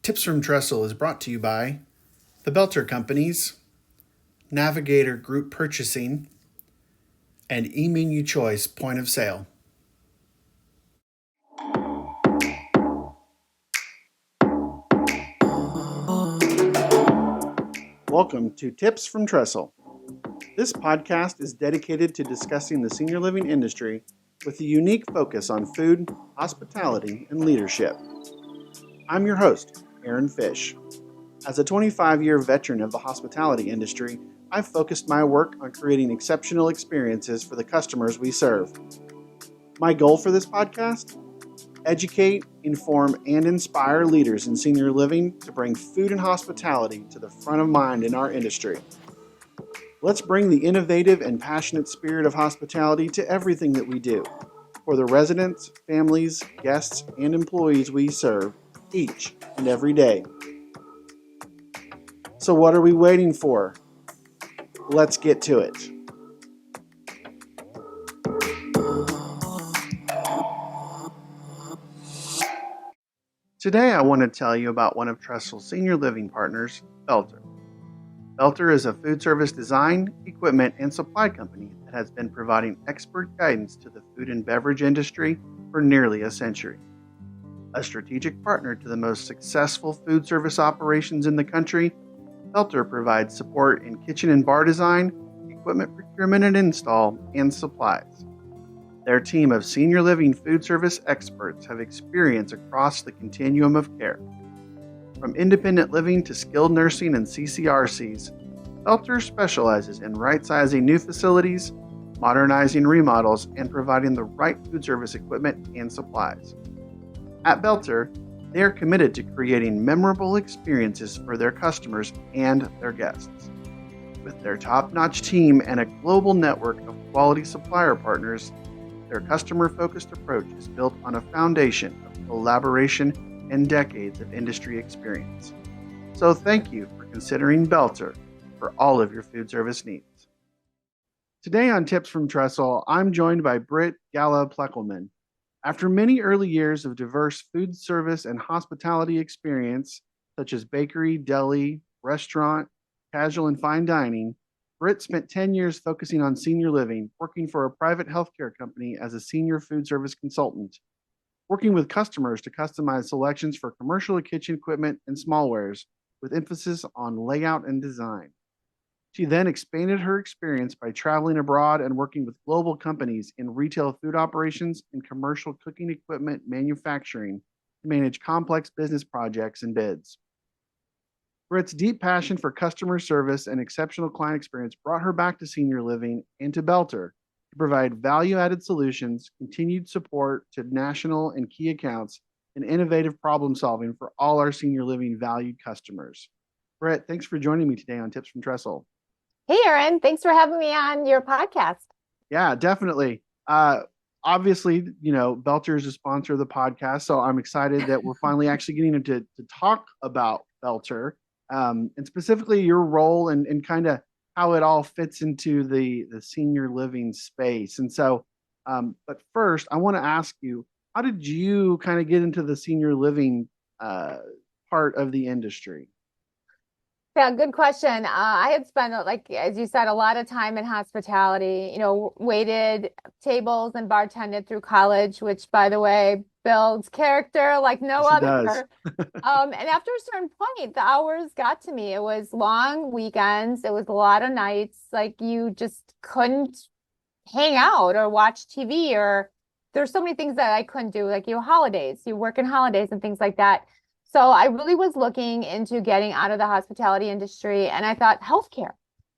Tips from Trestle is brought to you by the Boelter Companies, Navigator Group Purchasing, and eMenu Choice Point of Sale. Welcome to Tips from Trestle. This podcast is dedicated to discussing the senior living industry with a unique focus on food, hospitality, and leadership. I'm your host, Aaron Fish. As a 25-year veteran of the hospitality industry, I've focused my work on creating exceptional experiences for the customers we serve. My goal for this podcast? Educate, inform, and inspire leaders in senior living to bring food and hospitality to the front of mind in our industry. Let's bring the innovative and passionate spirit of hospitality to everything that we do, for the residents, families, guests, and employees we serve each and every day. So what are we waiting for? Let's get to it. Today I want to tell you about one of Trestle's senior living partners, Boelter. Boelter is a food service design, equipment, and supply company that has been providing expert guidance to the food and beverage industry for nearly a century. A strategic partner to the most successful food service operations in the country, Boelter provides support in kitchen and bar design, equipment procurement and install, and supplies. Their team of senior living food service experts have experience across the continuum of care. From independent living to skilled nursing and CCRCs, Boelter specializes in right-sizing new facilities, modernizing remodels, and providing the right food service equipment and supplies. At Boelter, they are committed to creating memorable experiences for their customers and their guests. With their top-notch team and a global network of quality supplier partners, their customer-focused approach is built on a foundation of collaboration and decades of industry experience. So thank you for considering Boelter for all of your food service needs. Today on Tips from Trestle, I'm joined by Brit Gala-Ploeckelmann. After many early years of diverse food service and hospitality experience, such as bakery, deli, restaurant, casual, and fine dining, Brit spent 10 years focusing on senior living, working for a private healthcare company as a senior food service consultant, working with customers to customize selections for commercial kitchen equipment and smallwares, with emphasis on layout and design. She then expanded her experience by traveling abroad and working with global companies in retail food operations and commercial cooking equipment manufacturing to manage complex business projects and bids. Brit's deep passion for customer service and exceptional client experience brought her back to senior living and to Boelter to provide value-added solutions, continued support to national and key accounts, and innovative problem solving for all our senior living valued customers. Brit, thanks for joining me today on Tips from Trestle. Hey, Aaron, thanks for having me on your podcast. Yeah, definitely. Obviously, Boelter is a sponsor of the podcast, so I'm excited that we're finally actually getting to talk about Boelter, and specifically your role and kind of how it all fits into the senior living space. And so, but first, I want to ask you, how did you kind of get into the senior living part of the industry? Yeah, good question. I had spent, like, as you said, a lot of time in hospitality, waited tables and bartended through college, which, by the way, builds character like no Yes, it other. does. And after a certain point, the hours got to me. It was long weekends. It was a lot of nights. Like, you just couldn't hang out or watch TV, or there's so many things that I couldn't do, like, holidays, you work in holidays and things like that. So I really was looking into getting out of the hospitality industry, and I thought healthcare.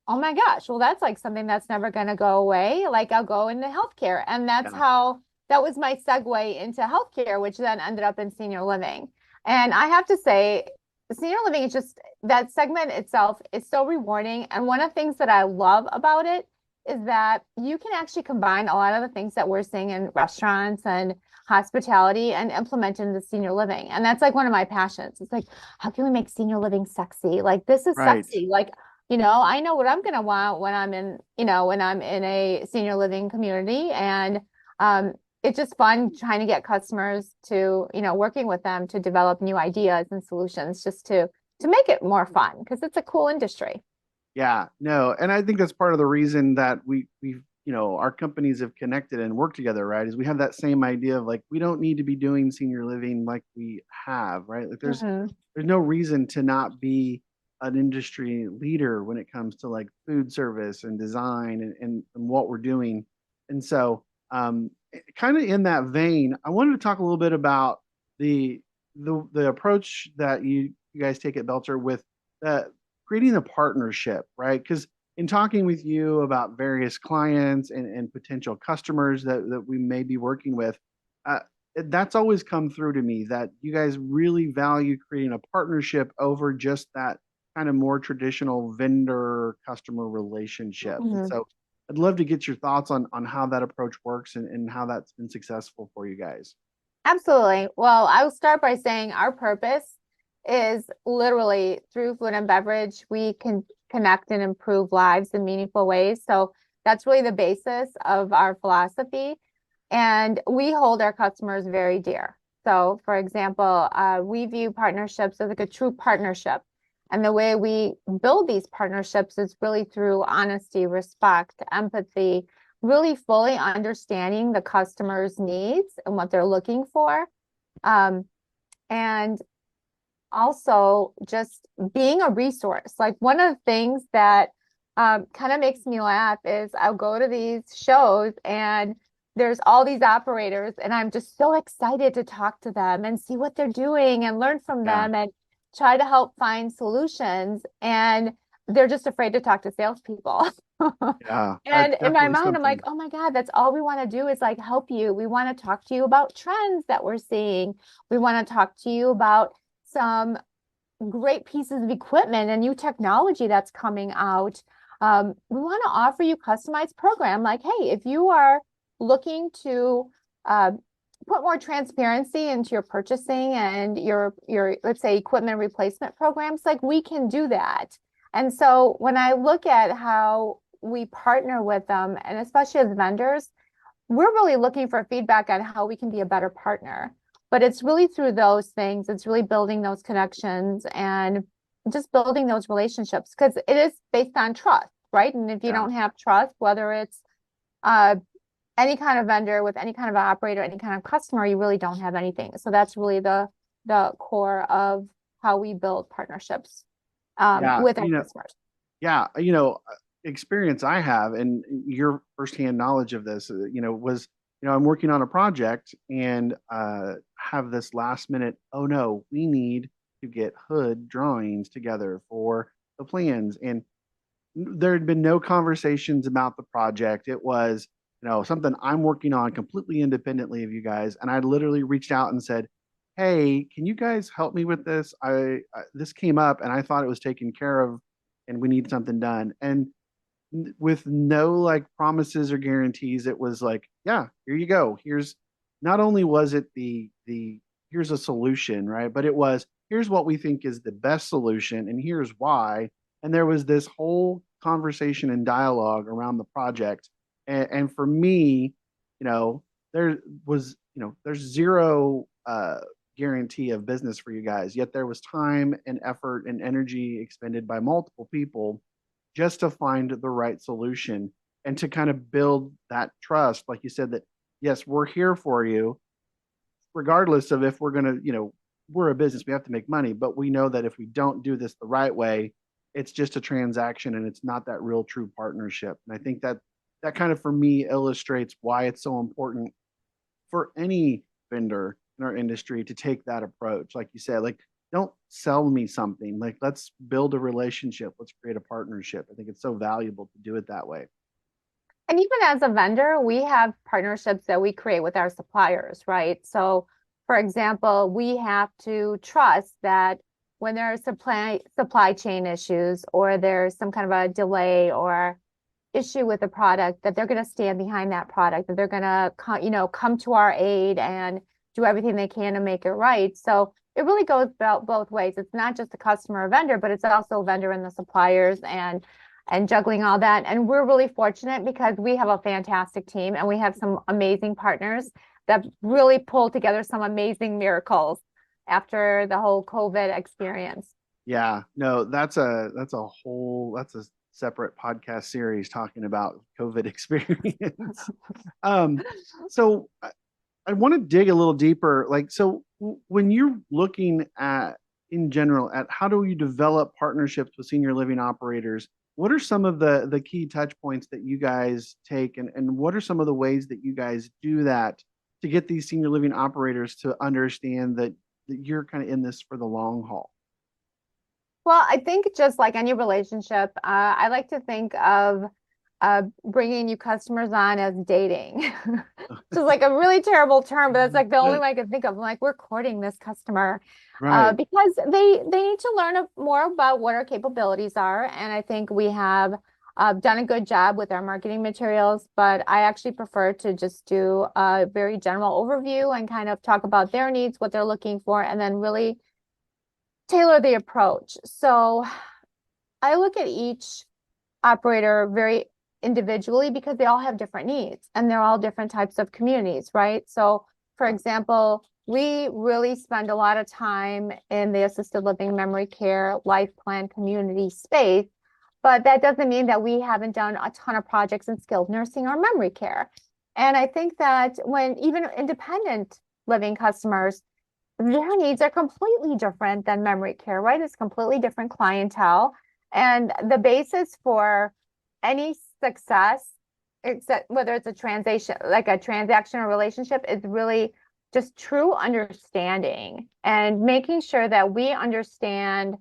Oh my gosh, well, that's like something that's never going to go away. Like, I'll go into healthcare. And that's how that was my segue into healthcare, which then ended up in senior living. And I have to say, senior living is just, that segment itself is so rewarding. And one of the things that I love about it is that you can actually combine a lot of the things that we're seeing in restaurants and hospitality and implement in the senior living. And that's like one of my passions. It's like, how can we make senior living sexy? Like, this is Right. sexy. Like, I know what I'm going to want when I'm in, when I'm in a senior living community. And it's just fun trying to get customers to, working with them to develop new ideas and solutions just to make it more fun because it's a cool industry. Yeah, no, and I think that's part of the reason that our companies have connected and worked together, right? Is we have that same idea of like we don't need to be doing senior living like we have, right? Like Hmm. there's no reason to not be an industry leader when it comes to like food service and design and what we're doing. And so, kind of in that vein, I wanted to talk a little bit about the the approach that you guys take at Belter with uh, creating a partnership, right? Because in talking with you about various clients and potential customers that we may be working with, uh, that's always come through to me that you guys really value creating a partnership over just that kind of more traditional vendor customer relationship. And Hmm. so I'd love to get your thoughts on how that approach works and how that's been successful for you guys. Absolutely. Well, I will start by saying our purpose is literally through food and beverage, we can connect and improve lives in meaningful ways. So that's really the basis of our philosophy. And we hold our customers very dear. So, for example, we view partnerships as like a true partnership. And the way we build these partnerships is really through honesty, respect, empathy, really fully understanding the customer's needs and what they're looking for. Um, and also just being a resource. Like one of the things that kind of makes me laugh is I'll go to these shows and there's all these operators, and I'm just so excited to talk to them and see what they're doing and learn from Yeah, them and try to help find solutions. And they're just afraid to talk to salespeople. yeah, that's And in my definitely mind, I'm like, something. oh my God, that's all we want to do is like help you. We want to talk to you about trends that we're seeing. We want to talk to you about some great pieces of equipment and new technology that's coming out. We want to offer you customized program. Like, hey, if you are looking to uh, put more transparency into your purchasing and your let's say equipment replacement programs, like we can do that. And so when I look at how we partner with them, and especially as vendors, we're really looking for feedback on how we can be a better partner. But it's really through those things, it's really building those connections and just building those relationships because it is based on trust, right? And if you Yeah. don't have trust, whether it's uh, any kind of vendor with any kind of operator, any kind of customer, you really don't have anything. So that's really the core of how we build partnerships Yeah, with our customers. yeah, experience I have and your firsthand knowledge of this, was, I'm working on a project and have this last minute, oh no, we need to get hood drawings together for the plans. And there had been no conversations about the project. It was, something I'm working on completely independently of you guys. And I literally reached out and said, "Hey, can you guys help me with this? This came up and I thought it was taken care of, and we need something done." And with no like promises or guarantees, it was like, "Yeah, here you go. Here's." Not only was it the here's a solution, right? But it was here's what we think is the best solution, and here's why. And there was this whole conversation and dialogue around the project. And for me, there was, there's zero guarantee of business for you guys. Yet there was time and effort and energy expended by multiple people just to find the right solution and to kind of build that trust. Like you said, that yes, we're here for you, regardless of if we're going to, we're a business, we have to make money, but we know that if we don't do this the right way, it's just a transaction and it's not that real true partnership. And I think that that kind of for me illustrates why it's so important for any vendor in our industry to take that approach. Like you said, like don't sell me something. Like let's build a relationship. Let's create a partnership. I think it's so valuable to do it that way. And even as a vendor, we have partnerships that we create with our suppliers, right? So, for example, we have to trust that when there are supply chain issues or there's some kind of a delay or issue with a product, that they're going to stand behind that product, that they're going to come to our aid and do everything they can to make it right. So it really goes about both ways. It's not just the customer or vendor, but it's also vendor and the suppliers. and juggling all that. And we're really fortunate because we have a fantastic team and we have some amazing partners that really pulled together some amazing miracles after the whole COVID experience. Yeah, no, that's a separate podcast series talking about COVID experience. Um, so I want to dig a little deeper. Like, so when you're looking at, in general, at how do you develop partnerships with senior living operators, what are some of the key touch points that you guys take, and what are some of the ways that you guys do that to get these senior living operators to understand that you're kind of in this for the long haul? Well, I think just like any relationship, I like to think of bringing new customers on as dating. Which is like a really terrible term, but that's like the only But way I can think of. I'm like, we're courting this customer right, because they need to learn more about what our capabilities are. And I think we have done a good job with our marketing materials, but I actually prefer to just do a very general overview and kind of talk about their needs, what they're looking for, and then really tailor the approach. So I look at each operator very individually because they all have different needs and they're all different types of communities, right? So, for example, we really spend a lot of time in the assisted living, memory care, life plan community space, but that doesn't mean that we haven't done a ton of projects in skilled nursing or memory care. And I think that when even independent living customers, their needs are completely different than memory care, right? It's completely different clientele. And the basis for any success, except whether it's a transaction, like a transaction or relationship, is really just true understanding and making sure that we understand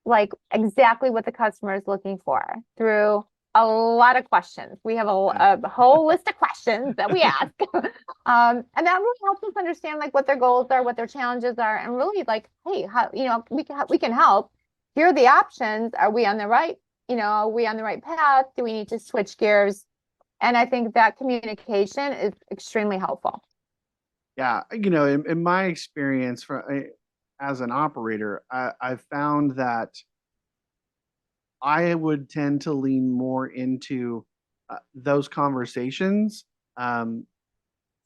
like exactly what the customer is looking for through a lot of questions. We have yeah, a whole list of questions that we ask. And that really helps us understand like what their goals are, what their challenges are, and really like, hey, how, we can help. Here are the options. Are we on the right, are we on the right path? Do we need to switch gears? And I think that communication is extremely helpful. yeah. In my experience, as an operator, I've found that I would tend to lean more into those conversations um,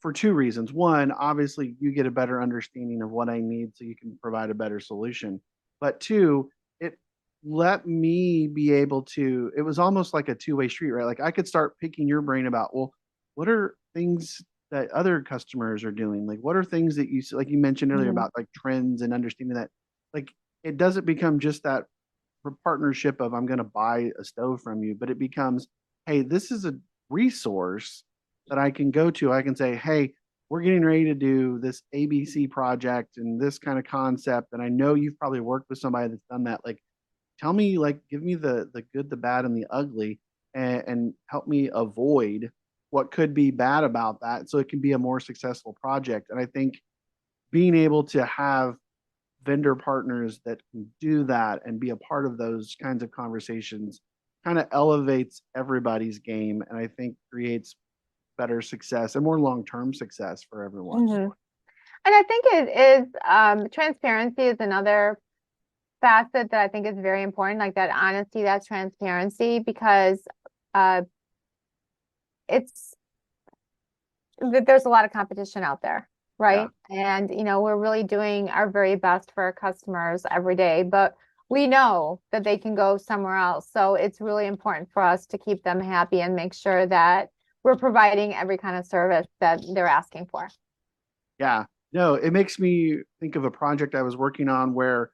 for two reasons. One, obviously, you get a better understanding of what I need so you can provide a better solution. But two, it let me be able to, it was almost like a two-way street, right? Like I could start picking your brain about, well, what are things that other customers are doing? Like, what are things that like you mentioned earlier Mhm. about like trends and understanding that, like, it doesn't become just that partnership of I'm going to buy a stove from you, but it becomes, hey, this is a resource that I can go to. I can say, hey, we're getting ready to do this ABC project and this kind of concept, and I know you've probably worked with somebody that's done that. Like, tell me, like, give me the good, the bad, and the ugly, and help me avoid what could be bad about that, so it can be a more successful project. And I think being able to have vendor partners that can do that and be a part of those kinds of conversations kind of elevates everybody's game, and I think creates better success and more long-term success for everyone. Mhm. And I think it is transparency is another facet that I think is very important, like that honesty, that transparency, because uh, it's there's a lot of competition out there, Yeah. right? And we're really doing our very best for our customers every day, but we know that they can go somewhere else. So it's really important for us to keep them happy and make sure that we're providing every kind of service that they're asking for. Yeah. No, it makes me think of a project I was working on where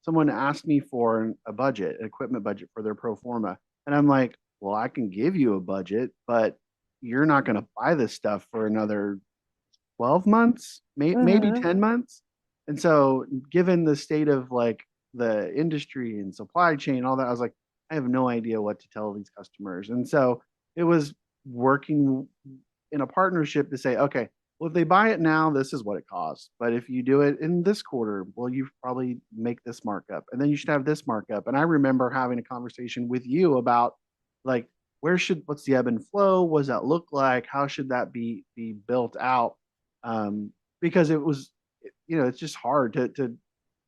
someone asked me for a budget, an equipment budget for their pro forma. And I'm like, well, I can give you a budget, but you're not going to buy this stuff for another 12 months, maybe Hmm. 10 months. And so, given the state of like the industry and supply chain, all that, I was like, I have no idea what to tell these customers. And so, it was working in a partnership to say, okay, well, if they buy it now, this is what it costs. But if you do it in this quarter, well, you probably make this markup, and then you should have this markup. And I remember having a conversation with you about like, what's the ebb and flow? What does that look like? How should that be built out? Because it's just hard to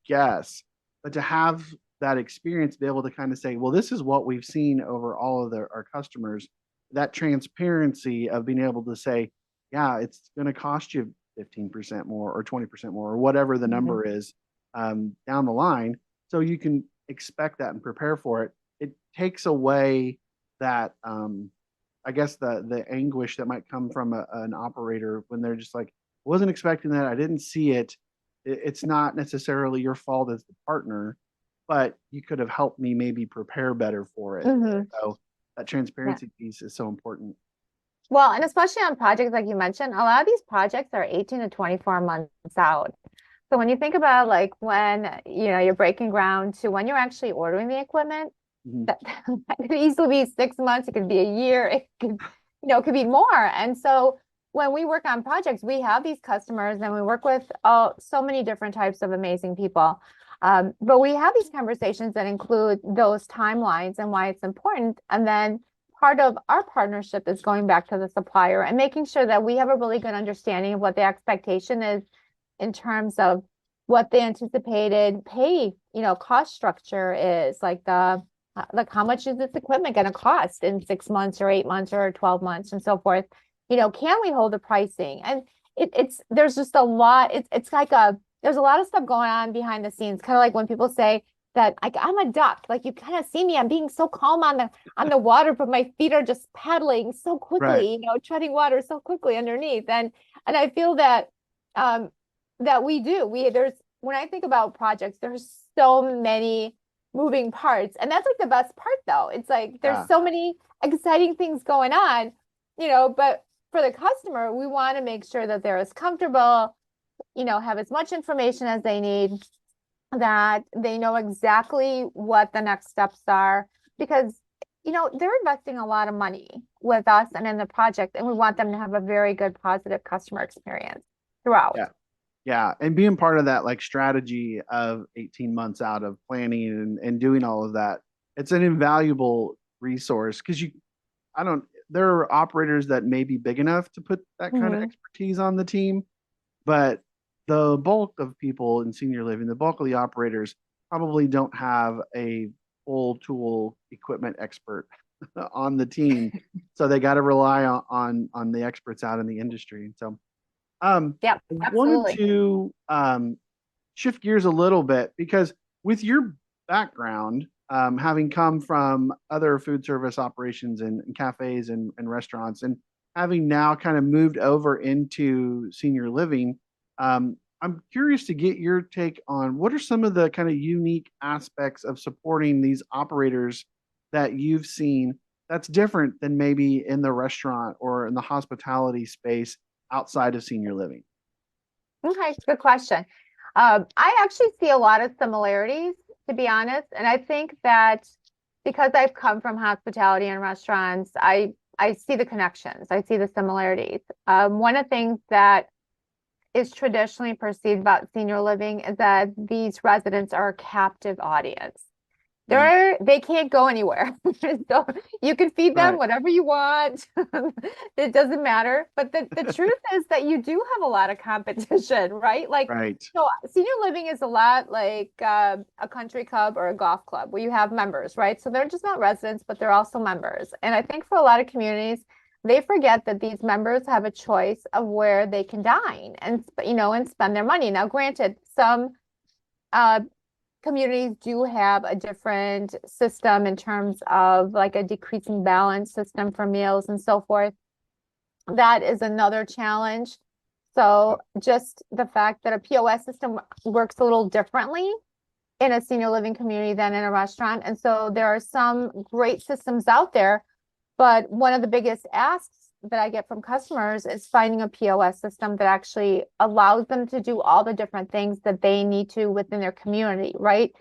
guess, but to have that experience, be able to kind of say, well, this is what we've seen over all of our customers. That transparency of being able to say, yeah, it's going to cost you 15% more or 20% more or whatever the Mhm. number is down the line. So you can expect that and prepare for it. It takes away that, I guess, the anguish that might come from an operator when they're just like, wasn't expecting that. I didn't see it. It's not necessarily your fault as the partner, but you could have helped me maybe prepare better for it. Mhm. So that Yeah. transparency piece is so important. Well, and especially on projects like you mentioned, a lot of these projects are 18 to 24 months out. So when you think about like when, you're breaking ground to when you're actually ordering the equipment, Mhm. that could easily be 6 months, it could be a year, it could be more. And so when we work on projects, we have these customers and we work with so many different types of amazing people. But we have these conversations that include those timelines and why it's important. And then part of our partnership is going back to the supplier and making sure that we have a really good understanding of what the expectation is in terms of what the anticipated pay, cost structure is, like how much is this equipment going to cost in 6 months or 8 months or 12 months and so forth. Can we hold the pricing? And it's there's just a lot. It's like there's a lot of stuff going on behind the scenes. Kind of like when people say that, like, I'm a duck. Like, you kind of see me, I'm being so calm on the water, but my feet are just paddling so Right. quickly, treading water so quickly underneath. And I feel um that we do. There's when I think about projects, there's so many moving parts. And that's like the best part though. It's like there's Yeah. so many exciting things going on, but for the customer, we want to make sure that they're as comfortable, have as much information as they need, that they know exactly what the next steps are, because they're investing a lot of money with us and in the project, and we want them to have a very good positive customer experience throughout. Yeah. Yeah. And being part of that like strategy of 18 months out of planning and doing all of that, it's an invaluable resource because I don't, there are operators that may be big enough to put that kind of Mhm. expertise on the team, but the bulk of people in senior living, the bulk of the operators probably don't have a full tool equipment expert on the team. So they got to rely on the experts out in the industry. So Yep, I wanted absolutely. to shift gears a little bit because with your background, having come from other food service operations and cafes and restaurants, and having now kind of moved over into senior living, I'm curious to get your take on what are some of the kind of unique aspects of supporting these operators that you've seen that's different than maybe in the restaurant or in the hospitality space outside of senior living. Okay, good question. I actually see a lot of similarities, to be honest, and I think that because I've come from hospitality and restaurants, I see the connections. I see the similarities. One of the things that is traditionally perceived about senior living is that these residents are a captive audience. Mhm. They can't go anywhere. So you can feed them Right, whatever you want. It doesn't matter. But the truth is that you do have a lot of competition, right? Like, right. so senior living is a lot like a country club or a golf club where you have members, right? So they're just not residents, but they're also members. And I think for a lot of communities, they forget that these members have a choice of where they can dine and spend their money. Now, granted, some uh, communities do have a different system in terms of like a decreasing balance system for meals and so forth. That is another challenge. So Yep. just the fact that a POS system works a little differently in a senior living community than in a restaurant. And so there are some great systems out there, but one of the biggest asks that I get from customers is finding a POS system that actually allows them to do all the different things that they need to within their community, right?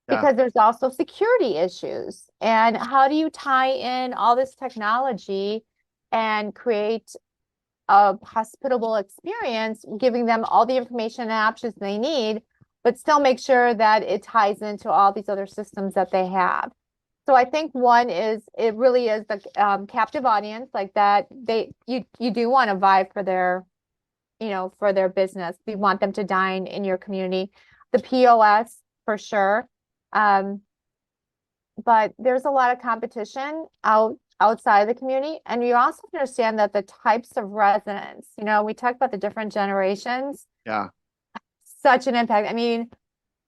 Yeah. Because there's also security issues. And how do you tie in all this technology and create a hospitable experience, giving them all the information and options they need, but still make sure that it ties into all these other systems that they have? So I think one is it really is the captive audience, like that you do want to vibe for their business. We want them to dine in your community. The POS for sure. but there's a lot of competition outside the community. And you also understand that the types of residents, we talk about the different generations, Yeah. such an impact. I mean,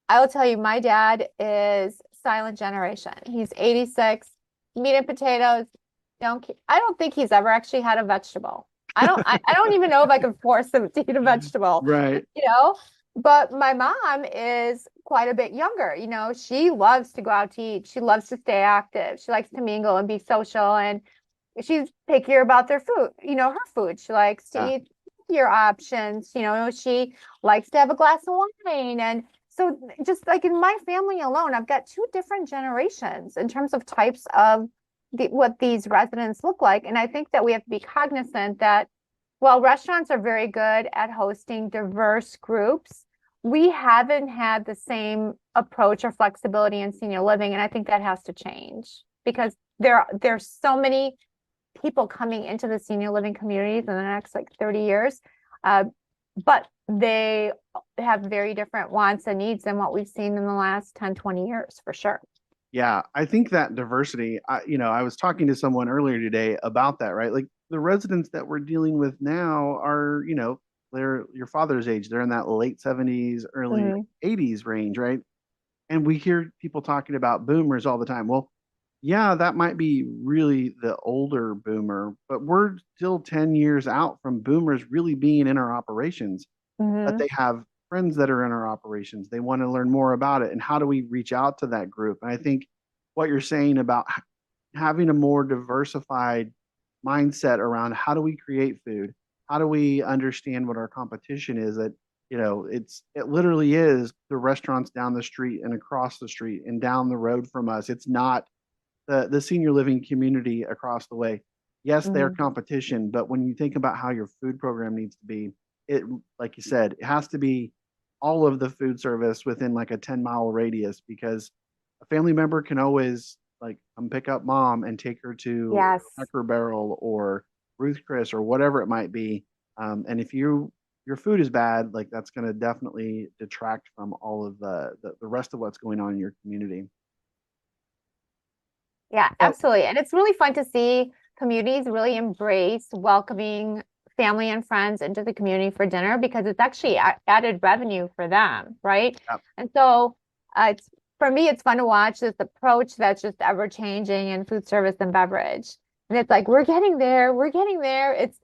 I will tell you, my dad is silent generation. He's 86, meat and potatoes. I don't think he's ever actually had a vegetable. I don't even know if I could force him to eat a vegetable, Right. you know? But my mom is quite a bit younger. She loves to go out to eat. She loves to stay active. She likes to mingle and be social. And she's pickier about their food, her food. She likes to Yeah. eat your options. She likes to have a glass of wine. And so just like in my family alone, I've got two different generations in terms of types of what these residents look like. And I think that we have to be cognizant that while restaurants are very good at hosting diverse groups, we haven't had the same approach or flexibility in senior living. And I think that has to change because there's so many people coming into the senior living communities in the next like 30 years. Uh, but they have very different wants and needs than what we've seen in the last 10, 20 years for sure. Yeah, I think that diversity, I was talking to someone earlier today about that, right? Like the residents that we're dealing with now are, they're your father's age. They're in that late 70s, early Mhm. 80s range, right? And we hear people talking about boomers all the time. Well, yeah, that might be really the older boomer, but we're still 10 years out from boomers really being in our operations, but Mhm. they have friends that are in our operations. They want to learn more about it. And how do we reach out to that group? And I think what you're saying about having a more diversified mindset around how do we create food? How do we understand what our competition is that, it literally is the restaurants down the street and across the street and down the road from us. It's not the senior living community across the way. Yes, they're Mhm. competition, but when you think about how your food program needs to be, it like you said, it has to be all of the food service within like a 10-mile radius because a family member can always like come pick up mom and take her to Yes. Cracker Barrel or Ruth Chris or whatever it might be. And if your food is bad, like that's going to definitely detract from all of the rest of what's going on in your community. Yeah, But absolutely. And it's really fun to see communities really embrace welcoming family and friends into the community for dinner because it's actually added revenue for them, right? yeah, And so it's for me, it's fun to watch this approach that's just ever changing in food service and beverage. And it's like we're getting there. It's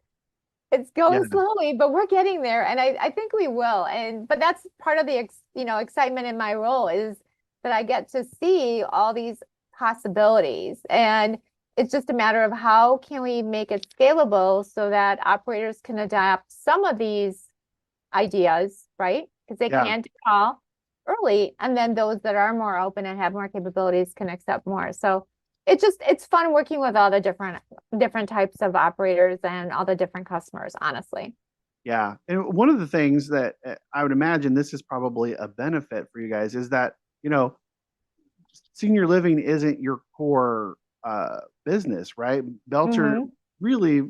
yeah, going slowly, but we're getting there. And I think we will. But that's part of the excitement in my role is that I get to see all these possibilities. And it's just a matter of how can we make it scalable so that operators can adapt some of these ideas, right? Because they yeah. can't call early, and then those that are more open and have more capabilities can accept more. So it's fun working with all the different types of operators and all the different customers, honestly. Yeah. And one of the things that I would imagine this is probably a benefit for you guys is that, senior living isn't your core business, right? Belter Hmm. really,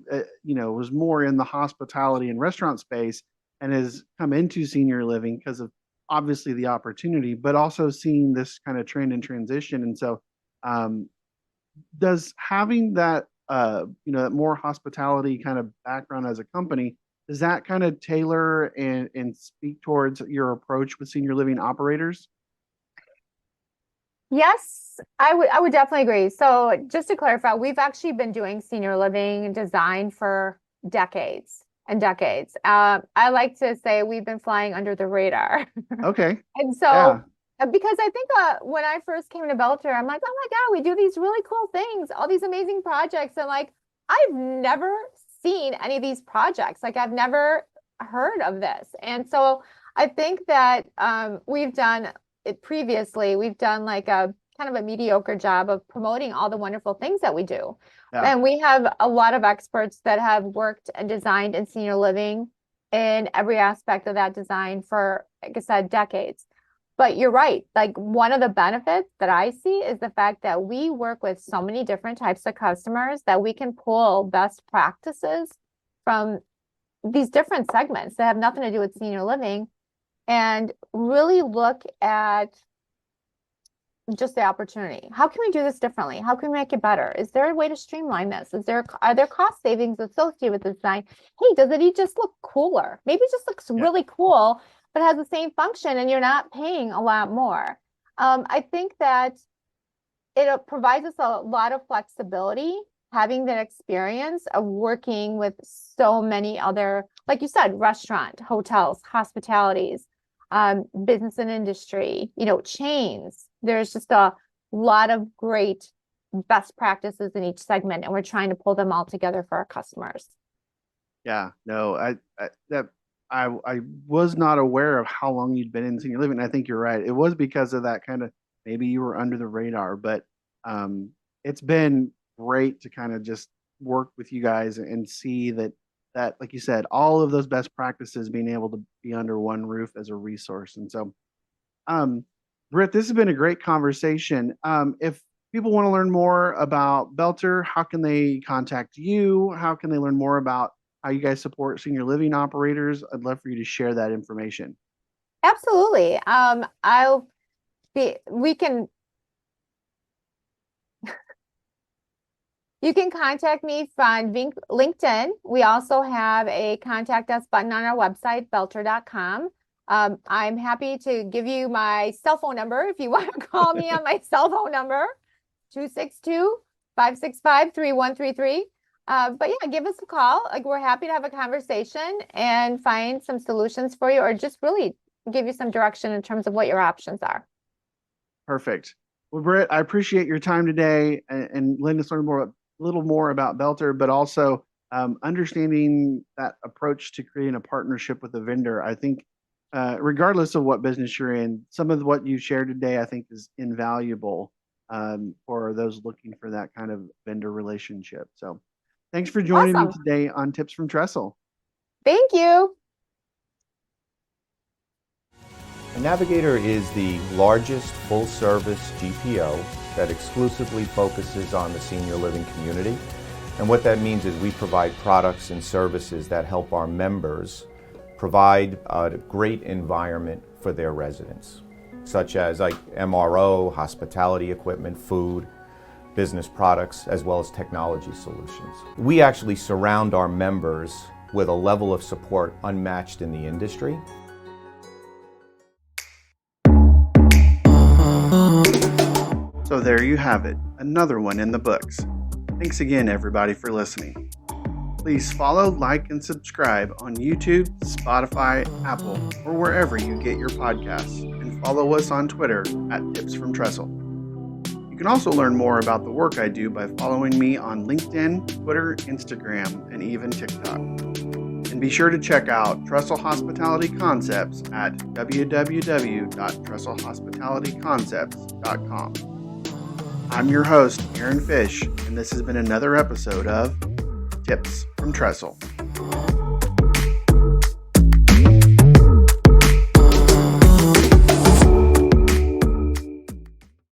was more in the hospitality and restaurant space and has come into senior living because of obviously the opportunity, but also seeing this kind of trend and transition. And so, um, does having that that more hospitality kind of background as a company, does that kind of tailor and speak towards your approach with senior living operators? Yes, I would definitely agree. So just to clarify, we've actually been doing senior living design for decades and decades. I like to say we've been flying under the radar. Okay. And Yeah. so, because I think when I first came to Belter, I'm like, oh my God, we do these really cool things, all these amazing projects. And like, I've never seen any of these projects. Like, I've never heard of this. And so I think that we've done it previously. We've done like a kind of a mediocre job of promoting all the wonderful things that we do. Yeah. And we have a lot of experts that have worked and designed in senior living in every aspect of that design for, like I said, decades. But you're right. Like one of the benefits that I see is the fact that we work with so many different types of customers that we can pull best practices from these different segments that have nothing to do with senior living and really look at just the opportunity. How can we do this differently? How can we make it better? Is there a way to streamline this? Are there cost savings associated with the design? Hey, does it just look cooler? Maybe it just looks Yeah. really cool, but has the same function and you're not paying a lot more. I think that it provides us a lot of flexibility, having that experience of working with so many other, like you said, restaurant, hotels, hospitalities, business and industry, chains. There's just a lot of great best practices in each segment, and we're trying to pull them all together for our customers. Yeah, no, I was not aware of how long you'd been in senior living. I think you're right. It was because of that kind of, maybe you were under the radar, but um, it's been great to kind of just work with you guys and see that like you said, all of those best practices being able to be under one roof as a resource. And so, um, Britt, this has been a great conversation. If people want to learn more about Belter, how can they contact you? How can they learn more about how you guys support senior living operators? I'd love for you to share that information. Absolutely. We can You can contact me from LinkedIn. We also have a contact us button on our website, belter.com. I'm happy to give you my cell phone number if you want to call me on my cell phone number, 262-565-3133. But yeah, give us a call. Like, we're happy to have a conversation and find some solutions for you, or just really give you some direction in terms of what your options are. Perfect. Well, Britt, I appreciate your time today and letting us learn a little more about Belter, but also understanding that approach to creating a partnership with a vendor. I think, regardless of what business you're in, some of what you shared today, I think, is invaluable for those looking for that kind of vendor relationship. So, thanks for joining me Awesome. today on Tips from Trestle. Thank you. Navigator is the largest full-service GPO that exclusively focuses on the senior living community. And what that means is we provide products and services that help our members provide a great environment for their residents, such as like MRO, hospitality equipment, food, business products, as well as technology solutions. We actually surround our members with a level of support unmatched in the industry. So there you have it, another one in the books. Thanks again, everybody, for listening. Please follow, like, and subscribe on YouTube, Spotify, Apple, or wherever you get your podcasts, and follow us on Twitter at Tips from Trestle. You can also learn more about the work I do by following me on LinkedIn, Twitter, Instagram, and even TikTok. And be sure to check out Trestle Hospitality Concepts at www.trestlehospitalityconcepts.com. I'm your host, Aaron Fish, and this has been another episode of Tips from Trestle.